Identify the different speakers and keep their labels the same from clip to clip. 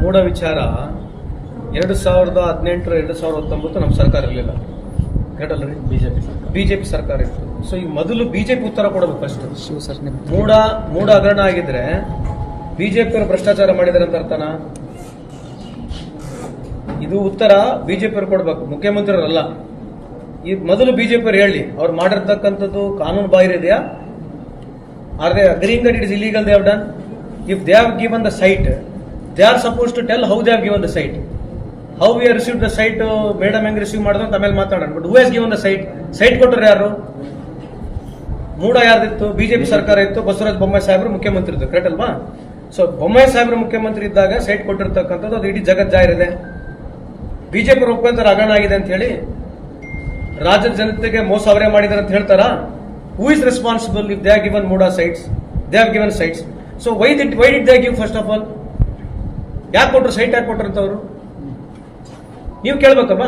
Speaker 1: ಮೂಡ ವಿಚಾರ 2018 2019 ನಮ್ಮ ಸರ್ಕಾರ ಇರಲಿಲ್ಲ, ಕರೆಕ್ಟಲ್ರಿ? ಬಿಜೆಪಿ ಸರ್ಕಾರ ಇತ್ತು. ಸೊ ಈಗ ಮೊದಲು ಬಿಜೆಪಿ ಉತ್ತರ ಕೊಡಬೇಕು ಫಸ್ಟ್. ಮೂಡ ಹಗರಣ ಆಗಿದ್ರೆ ಬಿಜೆಪಿ ಅವರು ಭ್ರಷ್ಟಾಚಾರ ಮಾಡಿದಾರೆ ಅಂತ ಅರ್ಥನಾ? ಇದು ಉತ್ತರ ಬಿಜೆಪಿ ಅವರು ಕೊಡಬೇಕು, ಮುಖ್ಯಮಂತ್ರಿಯವರಲ್ಲ. ಈ ಮೊದಲು ಬಿಜೆಪಿ ಅವರು ಹೇಳಿ ಅವ್ರು ಮಾಡಿರ್ತಕ್ಕಂಥದ್ದು ಕಾನೂನು ಬಾಹಿರ ಇದೆಯಾ? Are they agreeing that it is illegal they have done? If they have given the site, they are suppose to tell how they have given the site, how we are receive the site, madam ಹೆಂಗ್ receive ಮಾಡಿದ್ರು ಅಂತ ಆಮೇಲೆ ಮಾತಾಡೋಣ. But who has given the site? Site ಕೊಟ್ಟರು ಯಾರು? ಮೂಡ ಯಾರ್ದಿತ್ತು? BJP ಸರ್ಕಾರ ಇತ್ತು, ಬಸವರಾಜ ಬೊಮ್ಮಾಯಿ ಸಾಹೇಬರು ಮುಖ್ಯಮಂತ್ರಿ ಇತ್ತು, ಕರೆಕ್ಟ್ ಅಲ್ವಾ? ಸೊ ಬೊಮ್ಮಾಯಿ ಸಾಹೇಬರು ಮುಖ್ಯಮಂತ್ರಿ ಇದ್ದಾಗ ಸೈಟ್ ಕೊಟ್ಟಿರ್ತಕ್ಕಂಥದ್ದು ಅದು ಇಡೀ ಜಗತ್ ಜಾಹಿರಿದೆ. ಬಿಜೆಪಿ ಒಪ್ಪಂತರ ಹಗರಣ ಆಗಿದೆ ಅಂತ ಹೇಳಿ ರಾಜ್ಯದ ಜನತೆಗೆ ಮೋಸ ಅವರೇ ಮಾಡಿದಾರೆ ಅಂತ ಹೇಳ್ತಾರಾ? Who is responsible if they have given MUDA sites? They have given sites. So why did they give? First of all ಯಾಕೆ ಕೊಟ್ಟರು? ಸೈಟ್ ಯಾಕೆ ಕೊಟ್ಟರು ಅಂತ ಅವರು ನೀವು ಕೇಳ್ಬೇಕಮ್ಮ.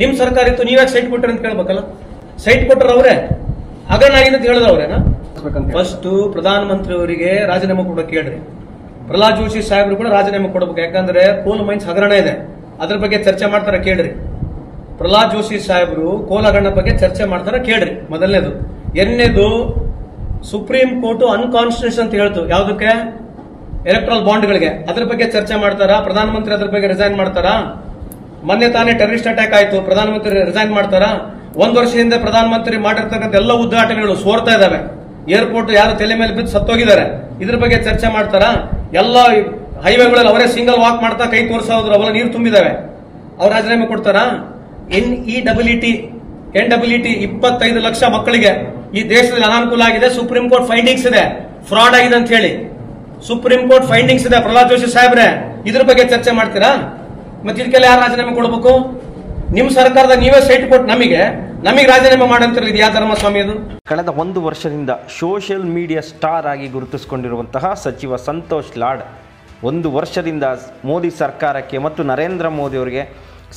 Speaker 1: ನಿಮ್ ಸರ್ಕಾರ ಇತ್ತು, ನೀವ್ ಯಾಕೆ ಸೈಟ್ ಕೊಟ್ಟರೆ ಅಂತ ಕೇಳ್ಬೇಕಲ್ಲ. ಸೈಟ್ ಕೊಟ್ಟರು ಅವರೇ, ಹಗರಣ ಆಗಿದೆ ಅಂತ ಹೇಳಿದ ಅವರೇನಾ? ಫಸ್ಟ್ ಪ್ರಧಾನಮಂತ್ರಿ ಅವರಿಗೆ ರಾಜೀನಾಮೆ ಕೊಡೋಕೆ ಹೇಳ್ರಿ. ಪ್ರಹ್ಲಾದ್ ಜೋಶಿ ಸಾಹೇಬ್ರು ಕೂಡ ರಾಜೀನಾಮೆ ಕೊಡಬೇಕು, ಯಾಕಂದ್ರೆ ಕೋಲ್ ಮೈನ್ಸ್ ಹಗರಣ ಇದೆ, ಅದ್ರ ಬಗ್ಗೆ ಚರ್ಚೆ ಮಾಡ್ತಾರೆ, ಕೇಳ್ರಿ. ಪ್ರಹ್ಲಾದ್ ಜೋಶಿ ಸಾಹೇಬ್ರು ಕೋಲ್ ಹಗರಣ ಬಗ್ಗೆ ಚರ್ಚೆ ಮಾಡ್ತಾರೆ, ಕೇಳ್ರಿ. ಮೊದಲನೇದು. ಎರಡನೇದು, ಸುಪ್ರೀಂ ಕೋರ್ಟ್ ಅನ್ಕಾನ್ಸ್ಟಿಟ್ಯೂಷನ್ ಅಂತ ಹೇಳ್ತು. ಯಾವುದಕ್ಕೆ? ಎಲೆಕ್ಟ್ರಲ್ ಬಾಂಡ್ಗಳಿಗೆ. ಅದ್ರ ಬಗ್ಗೆ ಚರ್ಚೆ ಮಾಡ್ತಾರಾ? ಪ್ರಧಾನಮಂತ್ರಿ ಅದ್ರ ಬಗ್ಗೆ ರಿಸೈನ್ ಮಾಡ್ತಾರಾ? ಮೊನ್ನೆ ತಾನೇ ಟೆರರಿಸ್ಟ್ ಅಟ್ಯಾಕ್ ಆಯ್ತು, ಪ್ರಧಾನಮಂತ್ರಿ ರಿಸೈನ್ ಮಾಡ್ತಾರಾ? 1 ವರ್ಷ ಹಿಂದೆ ಪ್ರಧಾನಮಂತ್ರಿ ಮಾಡಿರ್ತಕ್ಕಂಥ ಎಲ್ಲ ಉದ್ಘಾಟನೆಗಳು ಸೋರ್ತಾ ಇದಾವೆ. ಏರ್ಪೋರ್ಟ್ ಯಾರು ತಲೆ ಮೇಲೆ ಬಿದ್ದು ಸತ್ತೋಗಿದ್ದಾರೆ, ಇದ್ರ ಬಗ್ಗೆ ಚರ್ಚೆ ಮಾಡ್ತಾರಾ? ಎಲ್ಲ ಹೈವೇಗಳಲ್ಲಿ ಅವರೇ ಸಿಂಗಲ್ ವಾಕ್ ಮಾಡ್ತಾ ಕೈ ತೋರಿಸೋದ್ರು, ಅವೆಲ್ಲ ನೀರು ತುಂಬಿದಾವೆ. ಅವ್ರು ರಾಜೀನಾಮೆ ಕೊಡ್ತಾರಾ? NEET 25 ಲಕ್ಷ ಮಕ್ಕಳಿಗೆ ಈ ದೇಶದಲ್ಲಿ ಅನಾನುಕೂಲ ಆಗಿದೆ. ಸುಪ್ರೀಂ ಕೋರ್ಟ್ ಫೈಂಡಿಂಗ್ಸ್ ಇದೆ, ಫ್ರಾಡ್ ಆಗಿದೆ ಅಂತ ಹೇಳಿ ಸುಪ್ರೀಂ ಕೋರ್ಟ್ ಫೈಂಡಿಂಗ್ಸ್ ಇದೆ. ಪ್ರಹ್ಲಾದ್ ಜೋಶಿ ಸಾಹೇಬ್ರೆ, ಇದ್ರ ಬಗ್ಗೆ ಚರ್ಚೆ ಮಾಡ್ತೀರಾ? ಮತ್ತೆ ಇದಕ್ಕೆಲ್ಲ ಯಾರು ರಾಜೀನಾಮೆ ಕೊಡಬೇಕು? ನಿಮ್ ಸರ್ಕಾರದ ನೀವೇ ಸೈಟ್ ಕೊಟ್ಟು ನಮಗೆ ರಾಜೀನಾಮೆ ಮಾಡಂತಿರಲಿ. ಇದು ಯಾವ ಧರ್ಮ ಸ್ವಾಮಿ? ಅದು
Speaker 2: ಕಳೆದ 1 ವರ್ಷದಿಂದ ಸೋಷಿಯಲ್ ಮೀಡಿಯಾ ಸ್ಟಾರ್ ಆಗಿ ಗುರುತಿಸಿಕೊಂಡಿರುವಂತಹ ಸಚಿವ ಸಂತೋಷ್ ಲಾಡ್ 1 ವರ್ಷದಿಂದ ಮೋದಿ ಸರ್ಕಾರಕ್ಕೆ ಮತ್ತು ನರೇಂದ್ರ ಮೋದಿ ಅವರಿಗೆ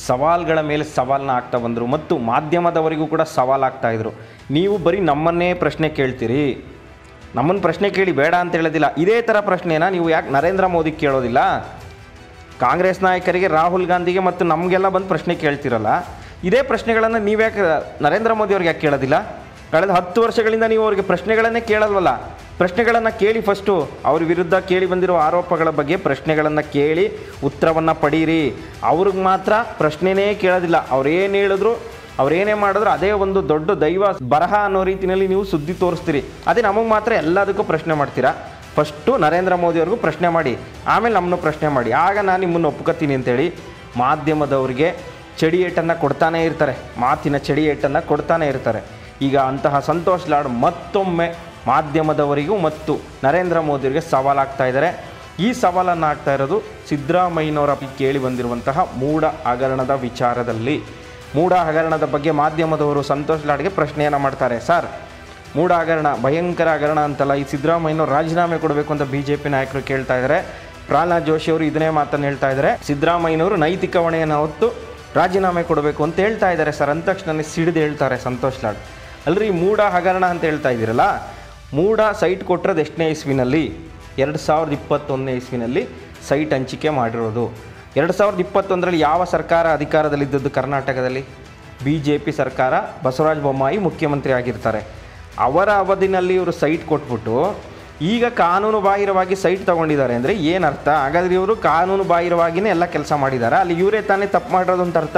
Speaker 2: ಸವಾಲ್ಗಳ ಮೇಲೆ ಸವಾಲನ್ನ ಆಗ್ತಾ ಬಂದರು ಮತ್ತು ಮಾಧ್ಯಮದವರಿಗೂ ಕೂಡ ಸವಾಲಾಗ್ತಾ ಇದ್ರು. ನೀವು ಬರೀ ನಮ್ಮನ್ನೇ ಪ್ರಶ್ನೆ ಕೇಳ್ತೀರಿ, ನಮ್ಮನ್ನು ಪ್ರಶ್ನೆ ಕೇಳಿ ಬೇಡ ಅಂತ ಹೇಳೋದಿಲ್ಲ. ಇದೇ ಥರ ಪ್ರಶ್ನೆನ ನೀವು ಯಾಕೆ ನರೇಂದ್ರ ಮೋದಿ ಕೇಳೋದಿಲ್ಲ? ಕಾಂಗ್ರೆಸ್ ನಾಯಕರಿಗೆ, ರಾಹುಲ್ ಗಾಂಧಿಗೆ ಮತ್ತು ನಮಗೆಲ್ಲ ಬಂದು ಪ್ರಶ್ನೆ ಕೇಳ್ತಿರಲ್ಲ, ಇದೇ ಪ್ರಶ್ನೆಗಳನ್ನು ನೀವ್ಯಾಕೆ ನರೇಂದ್ರ ಮೋದಿ ಅವ್ರಿಗೆ ಯಾಕೆ ಕೇಳೋದಿಲ್ಲ? ಕಳೆದ 10 ವರ್ಷಗಳಿಂದ ನೀವು ಅವ್ರಿಗೆ ಪ್ರಶ್ನೆಗಳನ್ನೇ ಕೇಳಲ್ವಲ್ಲ. ಪ್ರಶ್ನೆಗಳನ್ನು ಕೇಳಿ, ಫಸ್ಟು ಅವ್ರ ವಿರುದ್ಧ ಕೇಳಿ ಬಂದಿರೋ ಆರೋಪಗಳ ಬಗ್ಗೆ ಪ್ರಶ್ನೆಗಳನ್ನು ಕೇಳಿ ಉತ್ತರವನ್ನು ಪಡೀರಿ. ಅವ್ರಿಗೆ ಮಾತ್ರ ಪ್ರಶ್ನೆನೇ ಕೇಳೋದಿಲ್ಲ. ಅವ್ರೇನು ಹೇಳಿದ್ರು, ಅವ್ರೇನೇ ಮಾಡಿದ್ರು ಅದೇ ಒಂದು ದೊಡ್ಡ ದೈವ ಬರಹ ಅನ್ನೋ ರೀತಿಯಲ್ಲಿ ನೀವು ಸುದ್ದಿ ತೋರಿಸ್ತೀರಿ. ಅದೇ ನಮಗೆ ಮಾತ್ರ ಎಲ್ಲದಕ್ಕೂ ಪ್ರಶ್ನೆ ಮಾಡ್ತೀರಾ. ಫಸ್ಟು ನರೇಂದ್ರ ಮೋದಿ ಅವ್ರಿಗೂ ಪ್ರಶ್ನೆ ಮಾಡಿ, ಆಮೇಲೆ ನಮ್ಮನ್ನು ಪ್ರಶ್ನೆ ಮಾಡಿ, ಆಗ ನಾನು ನಿಮ್ಮನ್ನು ಒಪ್ಕೋತೀನಿ ಅಂತೇಳಿ ಮಾಧ್ಯಮದವ್ರಿಗೆ ಚಡಿಯೇಟನ್ನು ಕೊಡ್ತಾನೇ ಇರ್ತಾರೆ, ಮಾತಿನ ಚಡಿಯೇಟನ್ನು ಕೊಡ್ತಾನೆ ಇರ್ತಾರೆ. ಈಗ ಅಂತಹ ಸಂತೋಷ್ ಲಾಡ್ ಮತ್ತೊಮ್ಮೆ ಮಾಧ್ಯಮದವರಿಗೂ ಮತ್ತು ನರೇಂದ್ರ ಮೋದಿಯವರಿಗೆ ಸವಾಲಾಗ್ತಾ ಇದ್ದಾರೆ. ಈ ಸವಾಲನ್ನು ಆಗ್ತಾ ಇರೋದು ಸಿದ್ದರಾಮಯ್ಯನವರ ಕೇಳಿ ಬಂದಿರುವಂತಹ ಮೂಡ ಹಗರಣದ ವಿಚಾರದಲ್ಲಿ. ಮೂಡ ಹಗರಣದ ಬಗ್ಗೆ ಮಾಧ್ಯಮದವರು ಸಂತೋಷ್ ಲಾಡ್ಗೆ ಪ್ರಶ್ನೆಯನ್ನು ಮಾಡ್ತಾರೆ. ಸರ್, ಮೂಡ ಹಗರಣ ಭಯಂಕರ ಹಗರಣ ಅಂತಲ್ಲ, ಈ ಸಿದ್ದರಾಮಯ್ಯನವರು ರಾಜೀನಾಮೆ ಕೊಡಬೇಕು ಅಂತ BJP ನಾಯಕರು ಕೇಳ್ತಾ ಇದ್ದಾರೆ. ಪ್ರಹ್ಲಾದ್ ಜೋಶಿ ಅವರು ಇದನ್ನೇ ಮಾತನ್ನು ಹೇಳ್ತಾ ಇದ್ದಾರೆ. ಸಿದ್ದರಾಮಯ್ಯನವರು ನೈತಿಕ ಹೊಣೆಯನ್ನು ಹೊತ್ತು ರಾಜೀನಾಮೆ ಕೊಡಬೇಕು ಅಂತ ಹೇಳ್ತಾ ಇದ್ದಾರೆ ಸರ್. ಅಂದ ತಕ್ಷಣ ಸಿಡಿದು ಹೇಳ್ತಾರೆ ಸಂತೋಷ್ ಲಾಡ್. ಅಲ್ರಿ, ಮೂಡ ಹಗರಣ ಅಂತ ಹೇಳ್ತಾ ಇದ್ದೀರಲ್ಲ, ಮೂಡ ಸೈಟ್ ಕೊಟ್ಟಿರೋದು ಎಷ್ಟನೇ ಇಸ್ವಿನಲ್ಲಿ? 2021ನೇ ಇಸ್ವಿನಲ್ಲಿ ಸೈಟ್ ಹಂಚಿಕೆ ಮಾಡಿರೋದು. 2021ರಲ್ಲಿ ಯಾವ ಸರ್ಕಾರ ಅಧಿಕಾರದಲ್ಲಿದ್ದದ್ದು ಕರ್ನಾಟಕದಲ್ಲಿ? BJP ಸರ್ಕಾರ, ಬಸವರಾಜ ಬೊಮ್ಮಾಯಿ ಮುಖ್ಯಮಂತ್ರಿ ಆಗಿರ್ತಾರೆ. ಅವರ ಅವಧಿನಲ್ಲಿ ಇವರು ಸೈಟ್ ಕೊಟ್ಬಿಟ್ಟು ಈಗ ಕಾನೂನು ಬಾಹಿರವಾಗಿ ಸೈಟ್ ತೊಗೊಂಡಿದ್ದಾರೆ ಅಂದರೆ ಏನರ್ಥ? ಹಾಗಾದರೆ ಇವರು ಕಾನೂನು ಬಾಹಿರವಾಗಿಯೇ ಎಲ್ಲ ಕೆಲಸ ಮಾಡಿದ್ದಾರೆ, ಅಲ್ಲಿ ಇವರೇ ತಾನೇ ತಪ್ಪು ಮಾಡಿರೋದು ಅಂತ ಅರ್ಥ.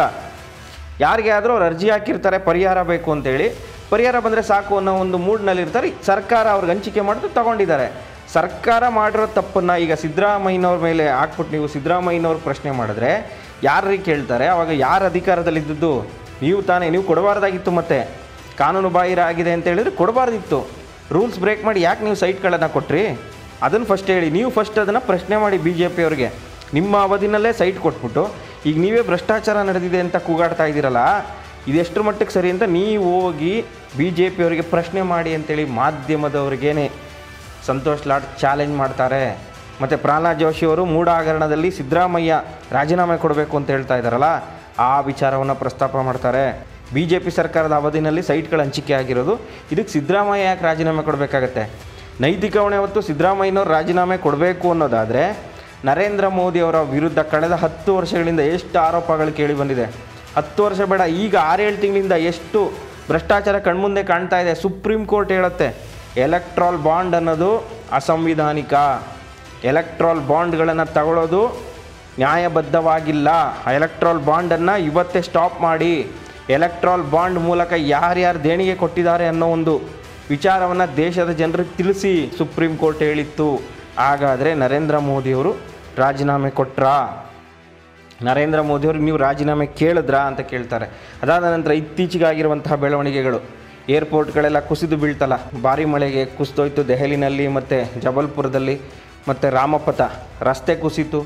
Speaker 2: ಯಾರಿಗೆ ಆದರೂ ಅವ್ರು ಅರ್ಜಿ ಹಾಕಿರ್ತಾರೆ ಪರಿಹಾರ ಬೇಕು ಅಂತೇಳಿ, ಪರಿಹಾರ ಬಂದರೆ ಸಾಕು ಅನ್ನೋ ಒಂದು ಮೂಡ್ನಲ್ಲಿರ್ತಾರೆ. ಸರ್ಕಾರ ಅವ್ರಿಗೆ ಹಂಚಿಕೆ ಮಾಡಿದ್ರು ತಗೊಂಡಿದ್ದಾರೆ. ಸರ್ಕಾರ ಮಾಡಿರೋ ತಪ್ಪನ್ನು ಈಗ ಸಿದ್ದರಾಮಯ್ಯನವ್ರ ಮೇಲೆ ಹಾಕ್ಬಿಟ್ಟು ನೀವು ಸಿದ್ದರಾಮಯ್ಯನವ್ರ ಪ್ರಶ್ನೆ ಮಾಡಿದ್ರೆ ಯಾರಿಗೆ ಕೇಳ್ತಾರೆ? ಆವಾಗ ಯಾರು ಅಧಿಕಾರದಲ್ಲಿದ್ದದ್ದು? ನೀವು ತಾನೇ, ನೀವು ಕೊಡಬಾರ್ದಾಗಿತ್ತು. ಮತ್ತು ಕಾನೂನು ಬಾಹಿರ ಆಗಿದೆ ಅಂತ ಹೇಳಿದ್ರೆ ಕೊಡಬಾರ್ದಿತ್ತು. ರೂಲ್ಸ್ ಬ್ರೇಕ್ ಮಾಡಿ ಯಾಕೆ ನೀವು ಸೈಟ್ಗಳನ್ನು ಕೊಟ್ರಿ? ಅದನ್ನು ಫಸ್ಟ್ ಹೇಳಿ. ನೀವು ಫಸ್ಟ್ ಅದನ್ನು ಪ್ರಶ್ನೆ ಮಾಡಿ BJP ಅವ್ರಿಗೆ. ನಿಮ್ಮ ಅವಧಿನಲ್ಲೇ ಸೈಟ್ ಕೊಟ್ಬಿಟ್ಟು ಈಗ ನೀವೇ ಭ್ರಷ್ಟಾಚಾರ ನಡೆದಿದೆ ಅಂತ ಕೂಗಾಡ್ತಾ ಇದ್ದೀರಲ್ಲ, ಇದೆಷ್ಟರ ಮಟ್ಟಿಗೆ ಸರಿ ಅಂತ ನೀವು ಹೋಗಿ BJP ಅವರಿಗೆ ಪ್ರಶ್ನೆ ಮಾಡಿ ಅಂತೇಳಿ ಮಾಧ್ಯಮದವ್ರಿಗೇನೆ ಸಂತೋಷ್ ಲಾಡ್ ಚಾಲೆಂಜ್ ಮಾಡ್ತಾರೆ. ಮತ್ತು ಪ್ರಹ್ಲಾದ್ ಜೋಶಿ ಅವರು ಮೂಡ ಹಗರಣದಲ್ಲಿ ಸಿದ್ದರಾಮಯ್ಯ ರಾಜೀನಾಮೆ ಕೊಡಬೇಕು ಅಂತ ಹೇಳ್ತಾ ಇದ್ದಾರಲ್ಲ, ಆ ವಿಚಾರವನ್ನು ಪ್ರಸ್ತಾಪ ಮಾಡ್ತಾರೆ. BJP ಸರ್ಕಾರದ ಅವಧಿನಲ್ಲಿ ಸೈಟ್ಗಳ ಹಂಚಿಕೆ ಆಗಿರೋದು, ಇದಕ್ಕೆ ಸಿದ್ದರಾಮಯ್ಯ ಯಾಕೆ ರಾಜೀನಾಮೆ ಕೊಡಬೇಕಾಗತ್ತೆ? ನೈತಿಕ ಹೊಣೆ ಹೊತ್ತು ಸಿದ್ದರಾಮಯ್ಯನವ್ರು ರಾಜೀನಾಮೆ ಕೊಡಬೇಕು ಅನ್ನೋದಾದರೆ ನರೇಂದ್ರ ಮೋದಿ ಅವರ ವಿರುದ್ಧ ಕಳೆದ 10 ವರ್ಷಗಳಿಂದ ಎಷ್ಟು ಆರೋಪಗಳು ಕೇಳಿ ಬಂದಿದೆ. 10 ವರ್ಷ ಬೇಡ, ಈಗ 6-7 ತಿಂಗಳಿಂದ ಎಷ್ಟು ಭ್ರಷ್ಟಾಚಾರ ಕಣ್ಮುಂದೆ ಕಾಣ್ತಾ ಇದೆ. ಸುಪ್ರೀಂ ಕೋರ್ಟ್ ಹೇಳುತ್ತೆ ಎಲೆಕ್ಟ್ರಾಲ್ ಬಾಂಡ್ ಅನ್ನೋದು ಅಸಂವಿಧಾನಿಕ, ಎಲೆಕ್ಟ್ರಾಲ್ ಬಾಂಡ್ಗಳನ್ನು ತಗೊಳ್ಳೋದು ನ್ಯಾಯಬದ್ಧವಾಗಿಲ್ಲ, ಎಲೆಕ್ಟ್ರಾಲ್ ಬಾಂಡನ್ನು ಇವತ್ತೇ ಸ್ಟಾಪ್ ಮಾಡಿ, ಎಲೆಕ್ಟ್ರಾಲ್ ಬಾಂಡ್ ಮೂಲಕ ಯಾರ್ಯಾರು ದೇಣಿಗೆ ಕೊಟ್ಟಿದ್ದಾರೆ ಅನ್ನೋ ಒಂದು ವಿಚಾರವನ್ನು ದೇಶದ ಜನರಿಗೆ ತಿಳಿಸಿ ಸುಪ್ರೀಂ ಕೋರ್ಟ್ ಹೇಳಿತ್ತು. ಹಾಗಾದರೆ ನರೇಂದ್ರ ಮೋದಿಯವರು ರಾಜೀನಾಮೆ ಕೊಟ್ರಾ? ನರೇಂದ್ರ ಮೋದಿಯವ್ರಿಗೆ ನೀವು ರಾಜೀನಾಮೆ ಕೇಳಿದ್ರಾ ಅಂತ ಕೇಳ್ತಾರೆ. ಅದಾದ ನಂತರ ಇತ್ತೀಚೆಗಾಗಿರುವಂತಹ ಬೆಳವಣಿಗೆಗಳು, ಏರ್ಪೋರ್ಟ್ಗಳೆಲ್ಲ ಕುಸಿದು ಬೀಳ್ತಲ್ಲ, ಭಾರಿ ಮಳೆಗೆ ಕುಸಿದೋಯ್ತು ದೆಹಲಿನಲ್ಲಿ ಮತ್ತು ಜಬಲ್ಪುರದಲ್ಲಿ, ಮತ್ತು ರಾಮಪಥ ರಸ್ತೆ ಕುಸಿತು.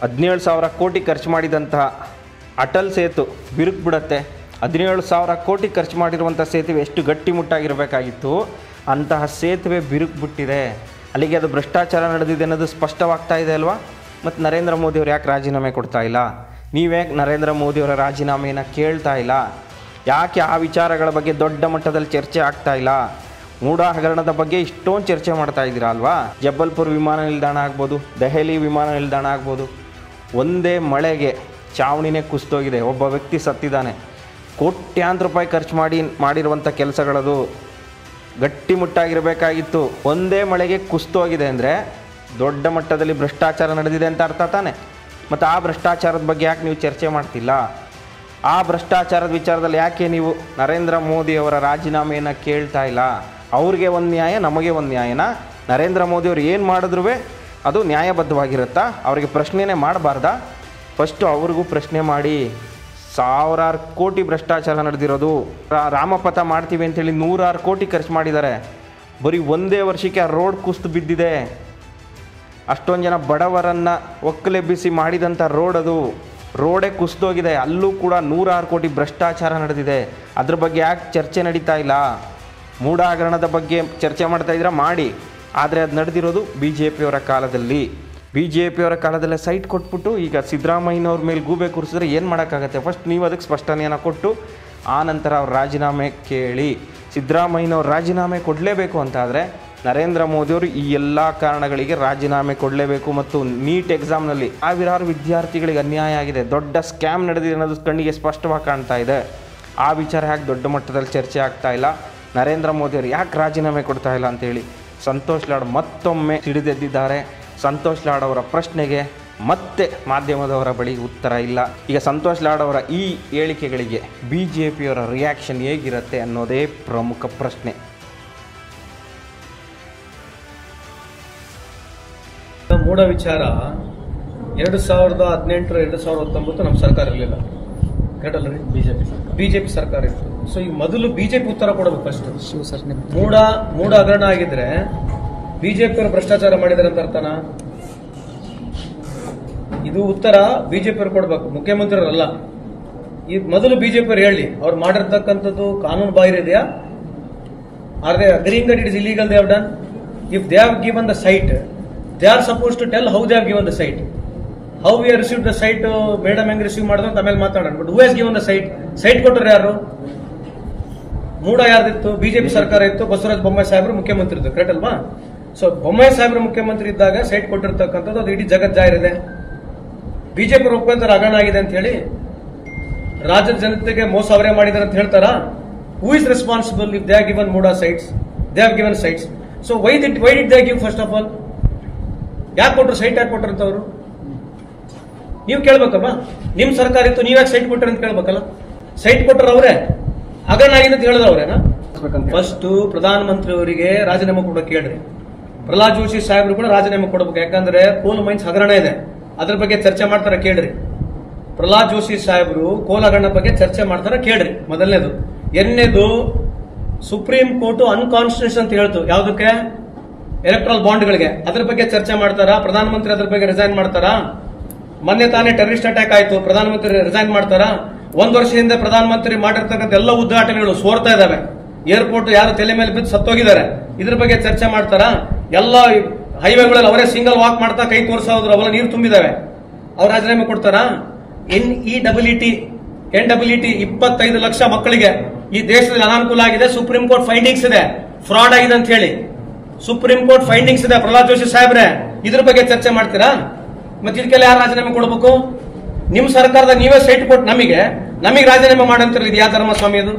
Speaker 2: 17,000 ಕೋಟಿ ಖರ್ಚು ಮಾಡಿದಂತಹ ಅಟಲ್ ಸೇತು ಬಿರುಕು ಬಿಡುತ್ತೆ. 17,000 ಕೋಟಿ ಖರ್ಚು ಮಾಡಿರುವಂಥ ಸೇತುವೆ ಎಷ್ಟು ಗಟ್ಟಿಮುಟ್ಟಾಗಿರಬೇಕಾಗಿತ್ತು, ಅಂತಹ ಸೇತುವೆ ಬಿರುಕು ಬಿಟ್ಟಿದೆ. ಅಲ್ಲಿಗೆ ಅದು ಭ್ರಷ್ಟಾಚಾರ ನಡೆದಿದೆ ಅನ್ನೋದು ಸ್ಪಷ್ಟವಾಗ್ತಾ ಇದೆ ಅಲ್ವಾ? ಮತ್ತು ನರೇಂದ್ರ ಮೋದಿಯವರು ಯಾಕೆ ರಾಜೀನಾಮೆ ಕೊಡ್ತಾ ಇಲ್ಲ? ನೀವ್ಯಾಕೆ ನರೇಂದ್ರ ಮೋದಿಯವರ ರಾಜೀನಾಮೆಯನ್ನು ಕೇಳ್ತಾ ಇಲ್ಲ? ಯಾಕೆ ಆ ವಿಚಾರಗಳ ಬಗ್ಗೆ ದೊಡ್ಡ ಮಟ್ಟದಲ್ಲಿ ಚರ್ಚೆ ಆಗ್ತಾ ಇಲ್ಲ? ಮೂಡ ಹಗರಣದ ಬಗ್ಗೆ ಇಷ್ಟೊಂದು ಚರ್ಚೆ ಮಾಡ್ತಾ ಇದ್ದೀರಾ ಅಲ್ವಾ? ಜಬಲ್ಪುರ್ ವಿಮಾನ ನಿಲ್ದಾಣ ಆಗ್ಬೋದು, ದೆಹಲಿ ವಿಮಾನ ನಿಲ್ದಾಣ ಆಗ್ಬೋದು, ಒಂದೇ ಮಳೆಗೆ ಚಾವಣಿನೇ ಕುಸಿದೋಗಿದೆ, ಒಬ್ಬ ವ್ಯಕ್ತಿ ಸತ್ತಿದ್ದಾನೆ. ಕೋಟ್ಯಾಂತರ ರೂಪಾಯಿ ಖರ್ಚು ಮಾಡಿರುವಂಥ ಕೆಲಸಗಳದು ಗಟ್ಟಿಮುಟ್ಟಾಗಿರಬೇಕಾಗಿತ್ತು. ಒಂದೇ ಮಳೆಗೆ ಕುಸಿದೋಗಿದೆ ಅಂದರೆ ದೊಡ್ಡ ಮಟ್ಟದಲ್ಲಿ ಭ್ರಷ್ಟಾಚಾರ ನಡೆದಿದೆ ಅಂತ ಅರ್ಥ ತಾನೆ. ಮತ್ತು ಆ ಭ್ರಷ್ಟಾಚಾರದ ಬಗ್ಗೆ ಯಾಕೆ ನೀವು ಚರ್ಚೆ ಮಾಡ್ತಿಲ್ಲ? ಆ ಭ್ರಷ್ಟಾಚಾರದ ವಿಚಾರದಲ್ಲಿ ಯಾಕೆ ನೀವು ನರೇಂದ್ರ ಮೋದಿಯವರ ರಾಜೀನಾಮೆಯನ್ನು ಕೇಳ್ತಾ ಇಲ್ಲ? ಅವ್ರಿಗೆ ಒಂದು ನ್ಯಾಯ, ನಮಗೆ ಒಂದು ನ್ಯಾಯನ? ನರೇಂದ್ರ ಮೋದಿಯವರು ಏನು ಮಾಡಿದ್ರೂ ಅದು ನ್ಯಾಯಬದ್ಧವಾಗಿರುತ್ತಾ? ಅವರಿಗೆ ಪ್ರಶ್ನೆನೇ ಮಾಡಬಾರ್ದಾ? ಫಸ್ಟು ಅವ್ರಿಗೂ ಪ್ರಶ್ನೆ ಮಾಡಿ. 1,000 ಕೋಟಿ ಭ್ರಷ್ಟಾಚಾರ ನಡೆದಿರೋದು. ರಾಮಪಥ ಮಾಡ್ತೀವಿ ಅಂತೇಳಿ 100 ಕೋಟಿ ಖರ್ಚು ಮಾಡಿದ್ದಾರೆ. ಬರೀ ಒಂದೇ ವರ್ಷಕ್ಕೆ ಆ ರೋಡ್ ಕುಸಿದು ಬಿದ್ದಿದೆ. ಅಷ್ಟೊಂದು ಜನ ಬಡವರನ್ನು ಒಕ್ಕಲೆಬ್ಬಿಸಿ ಮಾಡಿದಂಥ ರೋಡ್ ಅದು, ರೋಡೇ ಕುಸಿದೋಗಿದೆ. ಅಲ್ಲೂ ಕೂಡ 100 ಕೋಟಿ ಭ್ರಷ್ಟಾಚಾರ ನಡೆದಿದೆ. ಅದ್ರ ಬಗ್ಗೆ ಯಾಕೆ ಚರ್ಚೆ ನಡೀತಾ ಇಲ್ಲ? ಮೂಡ ಹಗರಣದ ಬಗ್ಗೆ ಚರ್ಚೆ ಮಾಡ್ತಾ ಇದ್ದೀರಾ, ಮಾಡಿ. ಆದರೆ ಅದು ನಡೆದಿರೋದು BJPಯವರ ಕಾಲದಲ್ಲಿ. BJPಯವರ ಕಾಲದಲ್ಲೇ ಸೈಟ್ ಕೊಟ್ಬಿಟ್ಟು ಈಗ ಸಿದ್ದರಾಮಯ್ಯನವ್ರ ಮೇಲೆ ಗೂಬೆ ಕೂರಿಸಿದ್ರೆ ಏನು ಮಾಡೋಕ್ಕಾಗತ್ತೆ? ಫಸ್ಟ್ ನೀವು ಅದಕ್ಕೆ ಸ್ಪಷ್ಟನೆಯನ್ನು ಕೊಟ್ಟು ಆನಂತರ ಅವ್ರ ರಾಜೀನಾಮೆ ಕೇಳಿ. ಸಿದ್ದರಾಮಯ್ಯನವ್ರು ರಾಜೀನಾಮೆ ಕೊಡಲೇಬೇಕು ಅಂತಾದರೆ ನರೇಂದ್ರ ಮೋದಿಯವರು ಈ ಎಲ್ಲ ಕಾರಣಗಳಿಗೆ ರಾಜೀನಾಮೆ ಕೊಡಲೇಬೇಕು. ಮತ್ತು ನೀಟ್ ಎಕ್ಸಾಮ್ನಲ್ಲಿ 1000 ವಿದ್ಯಾರ್ಥಿಗಳಿಗೆ ಅನ್ಯಾಯ ಆಗಿದೆ, ದೊಡ್ಡ ಸ್ಕ್ಯಾಮ್ ನಡೆದಿದೆ ಅನ್ನೋದು ಕಣ್ಣಿಗೆ ಸ್ಪಷ್ಟವಾಗಿ ಕಾಣ್ತಾ ಇದೆ. ಆ ವಿಚಾರ ಯಾಕೆ ದೊಡ್ಡ ಮಟ್ಟದಲ್ಲಿ ಚರ್ಚೆ ಆಗ್ತಾ ಇಲ್ಲ? ನರೇಂದ್ರ ಮೋದಿಯವರು ಯಾಕೆ ರಾಜೀನಾಮೆ ಕೊಡ್ತಾ ಇಲ್ಲ ಅಂತೇಳಿ ಸಂತೋಷ್ ಲಾಡ್ ಮತ್ತೊಮ್ಮೆ ಸಿಡಿದೆದ್ದಿದ್ದಾರೆ. ಸಂತೋಷ್ ಲಾಡ್ ಅವರ ಪ್ರಶ್ನೆಗೆ ಮತ್ತೆ ಮಾಧ್ಯಮದವರ ಬಳಿ ಉತ್ತರ ಇಲ್ಲ. ಈಗ ಸಂತೋಷ್ ಲಾಡ್ ಅವರ ಈ ಹೇಳಿಕೆಗಳಿಗೆ BJPಯವರ ರಿಯಾಕ್ಷನ್ ಹೇಗಿರುತ್ತೆ ಅನ್ನೋದೇ ಪ್ರಮುಖ ಪ್ರಶ್ನೆ.
Speaker 1: ಮೂಡ ವಿಚಾರ 2018 2019 ನಮ್ಮ ಸರ್ಕಾರ ಇರಲಿಲ್ಲ, ಕರೆಕ್ಟ್ ಅಲ್ರಿ? ಬಿಜೆಪಿ ಸರ್ಕಾರ ಇತ್ತು. ಸೊ ಈಗ ಮೊದಲು ಬಿಜೆಪಿ ಉತ್ತರ ಕೊಡಬೇಕು ಫಸ್ಟ್. ಮೂಡ ಹಗರಣ ಆಗಿದ್ರೆ ಬಿಜೆಪಿಯವರು ಭ್ರಷ್ಟಾಚಾರ ಮಾಡಿದಾರೆ ಅಂತ ಅರ್ಥನಾ? ಇದು ಉತ್ತರ ಬಿಜೆಪಿಯವರು ಕೊಡಬೇಕು, ಮುಖ್ಯಮಂತ್ರಿಯವರಲ್ಲ. ಈ ಮೊದಲು ಬಿಜೆಪಿಯವರು ಹೇಳಿ ಅವ್ರು ಮಾಡಿರ್ತಕ್ಕಂಥದ್ದು ಕಾನೂನು ಬಾಹಿರ ಇದೆಯಾ? Are they agreeing that it is illegal they have done? If they have given the site, they are suppose to tell how they have given the site, how we are receive the site, madam ಹೆಂಗ್ receive ಮಾಡಿದ್ರು ಅಂತ ಆಮೇಲೆ ಮಾತಾಡೋಣ. But who has given the site? Site ಕೊಟ್ಟರು ಯಾರು? ಮೂಡ ಯಾರ್ದಿತ್ತು? BJP ಸರ್ಕಾರ ಇತ್ತು, ಬಸವರಾಜ ಬೊಮ್ಮಾಯಿ ಸಾಹೇಬರು ಮುಖ್ಯಮಂತ್ರಿ ಇತ್ತು, ಕರೆಕ್ಟ್ ಅಲ್ವಾ? ಸೊ ಬೊಮ್ಮಾಯಿ ಸಾಹೇಬರು ಮುಖ್ಯಮಂತ್ರಿ ಇದ್ದಾಗ ಸೈಟ್ ಕೊಟ್ಟಿರ್ತಕ್ಕಂಥದ್ದು ಅದು ಇಡೀ ಜಗತ್ ಜಾಹಿರಿದೆ. ಬಿಜೆಪಿ ಒಪ್ಪಂತರ ಹಗರಣ ಆಗಿದೆ ಅಂತ ಹೇಳಿ ರಾಜ್ಯದ ಜನತೆಗೆ ಮೋಸ ಅವರೇ ಮಾಡಿದಾರೆ ಅಂತ ಹೇಳ್ತಾರಾ? Who is responsible if they have given MUDA sites? They have given sites. So why did they give? First of all ಯಾಕೆ ಕೊಟ್ಟರು? ಸೈಟ್ ಯಾಕೆ ಕೊಟ್ಟರು ಅಂತ ಅವರು ನೀವು ಕೇಳ್ಬೇಕಮ್ಮ. ನಿಮ್ ಸರ್ಕಾರ ಇತ್ತು, ನೀವ್ಯಾಕೆ ಸೈಟ್ ಕೊಟ್ಟರು ಅಂತ ಕೇಳ್ಬೇಕಲ್ಲ. ಸೈಟ್ ಕೊಟ್ಟರು ಅವರೇ, ಹಗರಣ ಆಗಿದೆ ಅಂತ ಹೇಳಿದ್ರು ಅವರೇನಾ? ಫಸ್ಟ್ ಪ್ರಧಾನಮಂತ್ರಿ ಅವರಿಗೆ ರಾಜೀನಾಮೆ ಕೊಡೋಕೆ ಹೇಳ್ರಿ. ಪ್ರಹ್ಲಾದ್ ಜೋಶಿ ಸಾಹೇಬ್ರು ಕೂಡ ರಾಜೀನಾಮೆ ಕೊಡಬೇಕು, ಯಾಕಂದ್ರೆ ಕೋಲ್ ಮೈನ್ಸ್ ಹಗರಣ ಇದೆ, ಅದ್ರ ಬಗ್ಗೆ ಚರ್ಚೆ ಮಾಡ್ತಾರ ಕೇಳ್ರಿ. ಪ್ರಹ್ಲಾದ್ ಜೋಶಿ ಸಾಹೇಬ್ರು ಕೋಲ್ ಹಗರಣ ಬಗ್ಗೆ ಚರ್ಚೆ ಮಾಡ್ತಾರ ಕೇಳ್ರಿ, ಮೊದಲನೇದು. ಎರಡನೇದು, ಸುಪ್ರೀಂ ಕೋರ್ಟ್ ಅನ್ಕಾನ್ಸ್ಟಿಟ್ಯೂಷನ್ ಅಂತ ಹೇಳ್ತು, ಯಾವುದಕ್ಕೆ? ಎಲೆಕ್ಟ್ರಲ್ ಬಾಂಡ್ಗಳಿಗೆ. ಅದ್ರ ಬಗ್ಗೆ ಚರ್ಚೆ ಮಾಡ್ತಾರಾ? ಪ್ರಧಾನಮಂತ್ರಿ ಅದ್ರ ಬಗ್ಗೆ ರಿಸೈನ್ ಮಾಡ್ತಾರಾ? ಮೊನ್ನೆ ತಾನೇ ಟೆರರಿಸ್ಟ್ ಅಟ್ಯಾಕ್ ಆಯ್ತು, ಪ್ರಧಾನಮಂತ್ರಿ ರಿಸೈನ್ ಮಾಡ್ತಾರಾ? 1 ವರ್ಷ ಹಿಂದೆ ಪ್ರಧಾನಮಂತ್ರಿ ಮಾಡಿರ್ತಕ್ಕಂಥ ಎಲ್ಲ ಉದ್ಘಾಟನೆಗಳು ಸೋರ್ತಾ ಇದಾವೆ. ಏರ್ಪೋರ್ಟ್ ಯಾರು ತಲೆ ಮೇಲೆ ಬಿದ್ದು ಸತ್ತೋಗಿದ್ದಾರೆ, ಇದ್ರ ಬಗ್ಗೆ ಚರ್ಚೆ ಮಾಡ್ತಾರಾ? ಎಲ್ಲ ಹೈವೇಗಳಲ್ಲಿ ಅವರೇ ಸಿಂಗಲ್ ವಾಕ್ ಮಾಡ್ತಾ ಕೈ ತೋರಿಸೋದ್ರು, ಅವೆಲ್ಲ ನೀರು ತುಂಬಿದಾವೆ. ಅವ್ರು ರಾಜೀನಾಮೆ ಕೊಡ್ತಾರಾ? NEET 25 ಲಕ್ಷ ಮಕ್ಕಳಿಗೆ ಈ ದೇಶದಲ್ಲಿ ಅನಾನುಕೂಲ ಆಗಿದೆ. ಸುಪ್ರೀಂ ಕೋರ್ಟ್ ಫೈಂಡಿಂಗ್ಸ್ ಇದೆ, ಫ್ರಾಡ್ ಆಗಿದೆ ಅಂತ ಹೇಳಿ ಸುಪ್ರೀಂ ಕೋರ್ಟ್ ಫೈಂಡಿಂಗ್ಸ್ ಇದೆ. ಪ್ರಹ್ಲಾದ್ ಜೋಶಿ ಸಾಹೇಬ್ರೆ, ಇದ್ರ ಬಗ್ಗೆ ಚರ್ಚೆ ಮಾಡ್ತೀರಾ? ಮತ್ತೆ ಇದಕ್ಕೆಲ್ಲ ಯಾರು ರಾಜೀನಾಮೆ ಕೊಡ್ಬೇಕು? ನಿಮ್ ಸರ್ಕಾರದ ನೀವೇ ಸೈಟ್ ಕೊಟ್ಟು ನಮಗೆ ರಾಜೀನಾಮೆ ಮಾಡಂತಿರಲಿ. ಇದು ಯಾವ ಧರ್ಮ ಸ್ವಾಮಿ ಅದು?